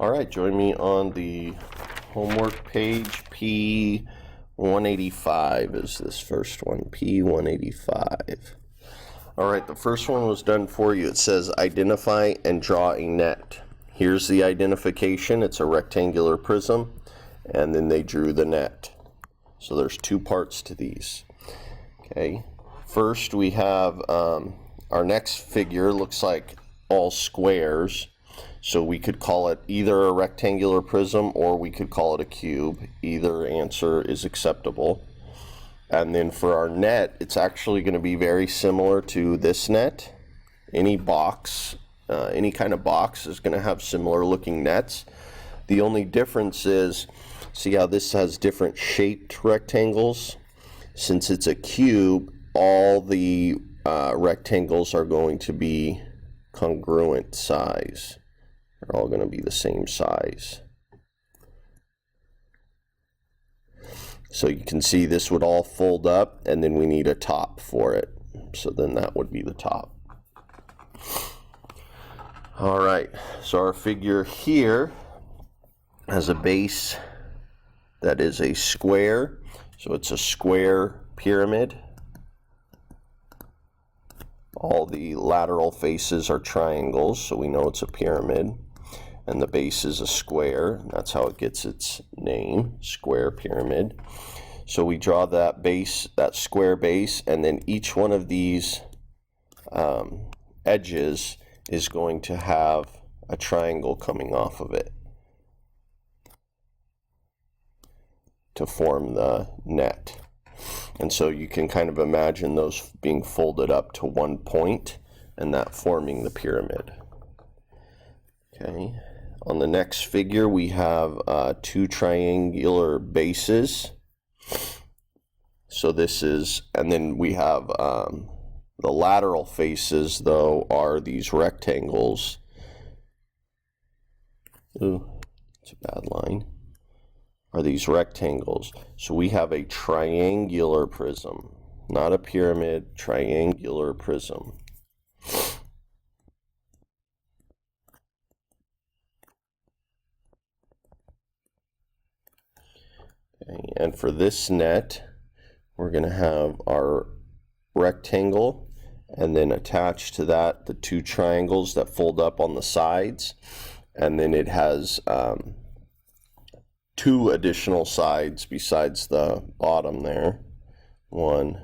All right, join me on the homework page. P185 is this first one, P185. All right, the first one was done for you. It says identify and draw a net. Here's the identification. It's a rectangular prism, and then they drew the net. So there's two parts to these. Okay, first we have our next figure looks like all squares. So we could call it either a rectangular prism or we could call it a cube. Either answer is acceptable. And then for our net, it's actually going to be very similar to this net. Any box, any kind of box is going to have similar looking nets. The only difference is, see how this has different shaped rectangles? Since it's a cube, all the rectangles are going to be congruent size. They're all going to be the same size. So you can see this would all fold up, and then we need a top for it. So then that would be the top. All right, so our figure here has a base that is a square. So it's a square pyramid. All the lateral faces are triangles, so we know it's a pyramid. And the base is a square. That's how it gets its name, square pyramid. So we draw that base, that square base, and then each one of these edges is going to have a triangle coming off of it to form the net. And so you can kind of imagine those being folded up to one point and that forming the pyramid. Okay. On the next figure, we have two triangular bases. So this is, and then we have the lateral faces, though, are these rectangles. Ooh, it's a bad line. Are these rectangles. So we have a triangular prism, not a pyramid, triangular prism. Okay, and for this net, we're going to have our rectangle, and then attached to that the two triangles that fold up on the sides, and then it has two additional sides besides the bottom there. 1,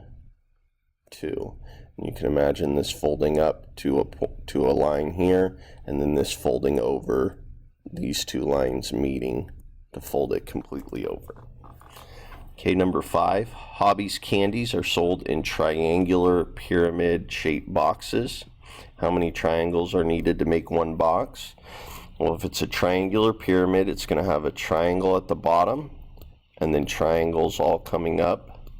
2. And you can imagine this folding up to a line here, and then this folding over, these two lines meeting to fold it completely over. Okay, number 5, Hobby's candies are sold in triangular pyramid shaped boxes. How many triangles are needed to make one box? Well, if it's a triangular pyramid, it's going to have a triangle at the bottom and then triangles all coming up.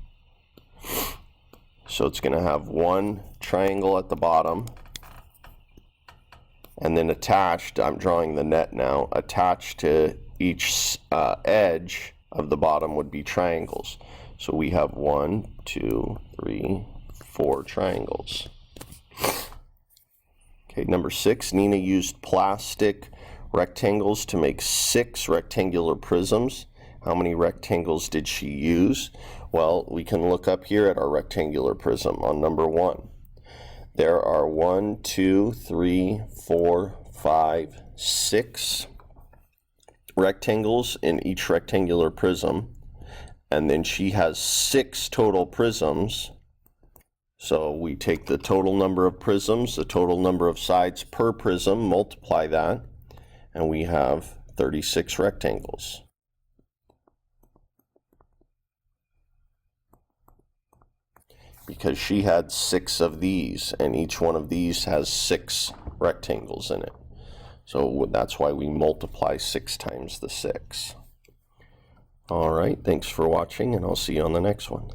So it's going to have one triangle at the bottom, and then attached, I'm drawing the net now, attached to each edge of the bottom would be triangles. So we have 1, 2, 3, 4 triangles. Okay, number 6, Nina used plastic rectangles to make 6 rectangular prisms. How many rectangles did she use? Well, we can look up here at our rectangular prism on number 1. There are 1, 2, 3, 4, 5, 6 rectangles in each rectangular prism, and then she has 6 total prisms. So we take the total number of prisms, the total number of sides per prism, multiply that, and we have 36 rectangles. Because she had 6 of these, and each one of these has 6 rectangles in it. So that's why we multiply 6 times the 6. All right, thanks for watching, and I'll see you on the next one.